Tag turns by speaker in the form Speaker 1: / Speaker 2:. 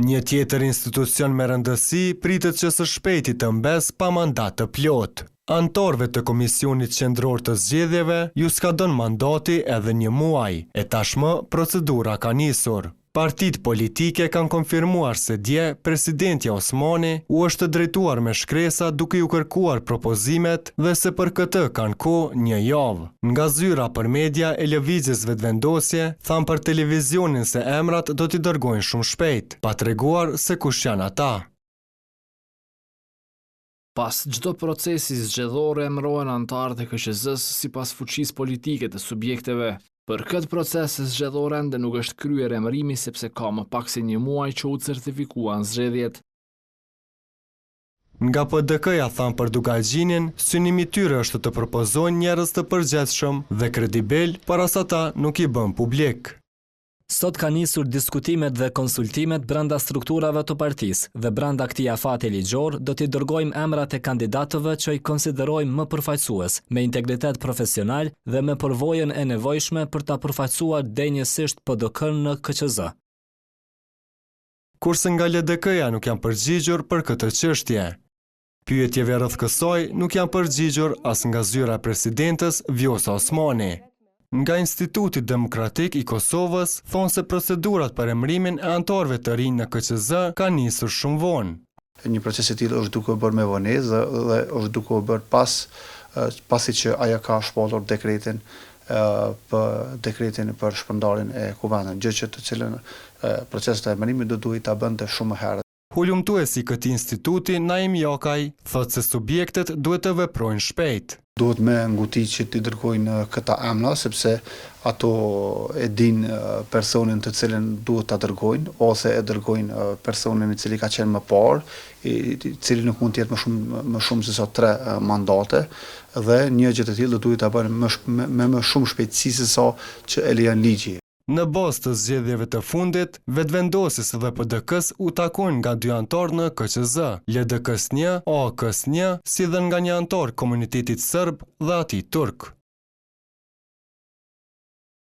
Speaker 1: Një tjetër institucion me rëndësi pritet që së shpejti të mbes pa mandat të plot. Anëtarëve të Komisionit Qendror të Zgjedhjeve ju s'ka dhënë mandati edhe 1 muaj, e tashmë procedura ka nisur. Partitë politike kanë konfirmuar se dje presidenti Osmani u është drejtuar me shkresa duke ju kërkuar propozimet dhe se për këtë kanë kohë 1 javë. Nga zyra për media e lëvizjes vetëvendosje thanë për televizionin se emrat do t'i dërgojnë shumë shpejt, pa treguar se kush janë ata.
Speaker 2: Pas çdo procesi zgjedhor emërohen anëtarët e KQZ-s sipas fuqisë politike të subjekteve. Për këtë proces zgjedhor ende nuk është kryer emërimi sepse ka më pak se 1 muaj që u certifikuan zgjedhjet.
Speaker 1: Nga PDK-ja thanë për Dugalgjinin, synimi tyre është të propozojnë njerëz të përgjithshëm dhe kredibel, para sa ta nuk i bën publik.
Speaker 3: Sot ka nisur diskutimet dhe konsultimet brenda strukturave të partisë dhe brenda këtij afati ligjor do t'i dërgojmë emrat e kandidatëve që i konsiderojmë më përfaqësues, me integritet profesional dhe me përvojën e nevojshme për ta përfaqësuar denjësisht PDK-n në KQZ.
Speaker 1: Kurse nga LDK-ja nuk janë përgjigjur për këtë çështje. Pyetjeve rreth kësaj nuk janë përgjigjur as nga zyra e presidentes Vjosa Osmani. Nga Instituti Demokratik i Kosovës thonë se procedurat për emërimin e anëtarëve të rinj në KQZ ka nisur shumë vonë.
Speaker 4: Një proces i tillë është duke bërë me vonesë dhe është duke bërë pasi që ajo ka shpallur dekretin për shpërndarjen e kuvendit, gjë që të cilën procesi i emërimit do duhet ta bënte shumë herë.
Speaker 1: Hulumtuesi i këtij instituti, Naim Jakaj, thotë se subjektet duhet të veprojnë shpejt.
Speaker 4: Duhet me nguti që t'i dërgojnë këta emra, sepse ato e din personin të cilin duhet t'a dërgojnë, ose e dërgojnë personin i cili ka qenë më parë, i cili nuk mund t'jetë më shumë se sa 3 mandate, dhe një gjë të tillë do duhet t'a bëjnë me më shumë shpejtësi se sa që e lejon ligji.
Speaker 1: Në bazë të zgjedhjeve të fundit, vetëvendosis dhe PDK-s u takojnë nga 2 anëtarë në KQZ, LDK-s 1, AK-s 1, si dhe nga 1 anëtar komunitetit serb dhe atij turk.